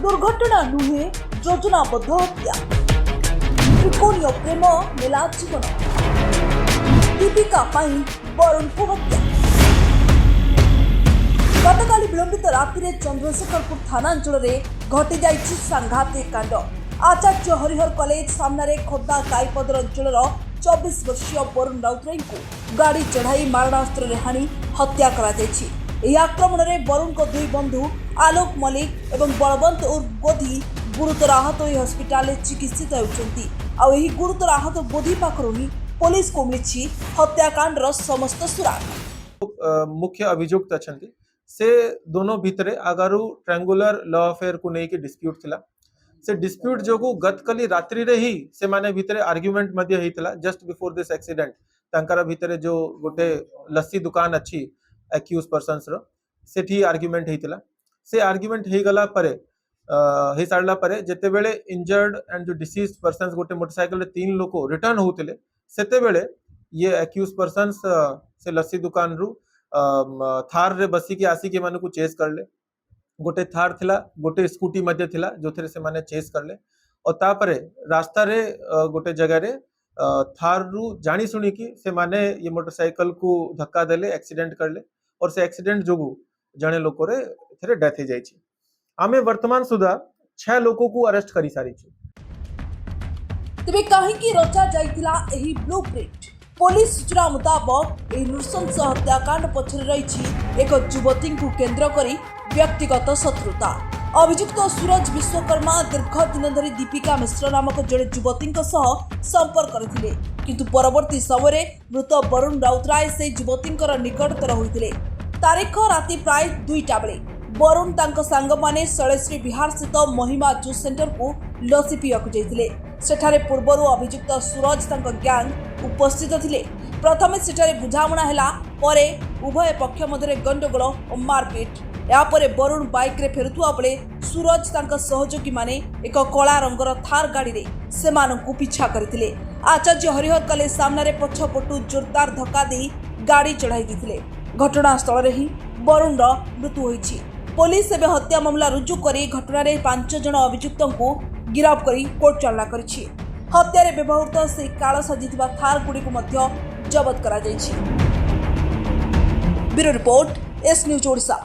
दुर्घटना नुहे योजनाबद्ध हत्या त्रिकोणीय प्रेम नेला जीवन दीपिका वरुण को हत्या गतकाली विलंबित राति चंद्रशेखरपुर थानांचल घटी जाइछि सांघातिक कांड। आचार्य हरिहर कॉलेज सामने खोर्धा काईपदर अंचल 24 वर्षीय वरुण राउतराय को गाड़ी चढ़ाई मारणास्त्र हाणी हत्या करा जाइछि। ଏହି ଆକ୍ରମଣରେ ବରୁଣଙ୍କ ଦୁଇ ବନ୍ଧୁ ଆଲୋକ ମଲ୍ଲିକ ଏବଂ ବଳବନ୍ତ ଉର୍ଫ ଗୋଧି ଗୁରୁତର ଆହତ ହୋଇ ହସ୍ପିଟାଲରେ ଚିକିତ୍ସିତ ହେଉଛନ୍ତି। ଆଉ ଏହି ଗୁରୁତର ଆହତ ଗୋଧି ପାଖରୁ ହିଁ ପୋଲିସକୁ ମିଳିଛି ହତ୍ୟାକାଣ୍ଡର ସମସ୍ତ ସୁରାଗ। मुख्य अभियुक्त अछंती से दोनों भितरे आगारू ट्रायंगुलर लव अफेयर को लेके डिस्प्यूट थिला। से डिस्प्यूट जोगु गतकाली रात्रि रे ही से माने भितरे आर्ग्युमेंट मध्ये हेतिला। जस्ट बिफोर दिस एक्सीडेंट तांकर भितरे जो गोटे लस्सी दुकान अछि एक्यूज पर्सन्स रो सेठी आर्ग्युमेंट हेतिला। से आर्ग्युमेंट हे गला परे हे साडला परे जेते बेले इंजर्ड एंड जो डिसीज्ड पर्सन्स गोटे मोटरसाइकिल रे 3 लोक रिटर्न होतिले सेते बेले ये एक्यूज पर्सन्स से लस्सी दुकान रु थार रे बसी के आसी के माने को चेस करले। गोटे थार थिला गोटे स्कूटी मध्ये थिला जो थरे से माने चेस करले और तापरे रास्ता रे गोटे जगह रे थार रु जानी सुनी की से माने ये मोटरसाइकिल को धक्का देले एक्सीडेंट करले और से एक्सीडेंट जोगु जणे लोक रे थरे डेथ हे जाइछि। आमे वर्तमान सुधा 6 लोगों को अरेस्ट करी सारी छी। तबे काहे की रचा जाइतिला एही ब्लूप्रिंट? पुलिस सूचना मुताबक एही नृशंस हत्याकांड पछरे रहिछि एक युवती को केंद्र करी व्यक्तिगत शत्रुता। अभियुक्त सूरज विश्वकर्मा दीर्घ दिन धरी दीपिका मिश्र नामक जड़े युवती संपर्क करथिले, किंतु परवर्ती समय मृत वरुण राउतराय से युवती निकटतर होइतिले। तारीख राति प्राय 2टा बेले वरुण तांको सांग माने शैलेश्री विहार स्थित महिमा जूस सेंटर को लसी पियाकु जाइतिले। सेठारे पूर्वरु अभियुक्त सूरज तांको गैंग उपस्थित थिले। प्रथमे सेठारे बुझामणा हैला, परे उभय पक्ष मध्य गंडगोल और मारपीट। यापरे वरुण बाइक रे फेरुथुआ बेले सूरज तांका सहयोगी माने एक कला रंगर थार गाड़ी रे सेमानंकु पिछा करथिले। आचार्य हरिहर कॉलेज सामने पछपटु जोरदार धक्का दे गाड़ी चढ़ाई दिथिले। घटनास्थल रे ही वरुण रो मृत्यु होईछि। पुलिस एबे हत्या मामला रुजु करी घटना रे 5 जण अभियुक्तों को गिरफ्त करी कोर्ट चालना करिछि। हत्या रे व्यवहृत से काळ सजिथिबा थार गुडी को मध्य जब्त करा जाइछि। Bureau report S news Odisha.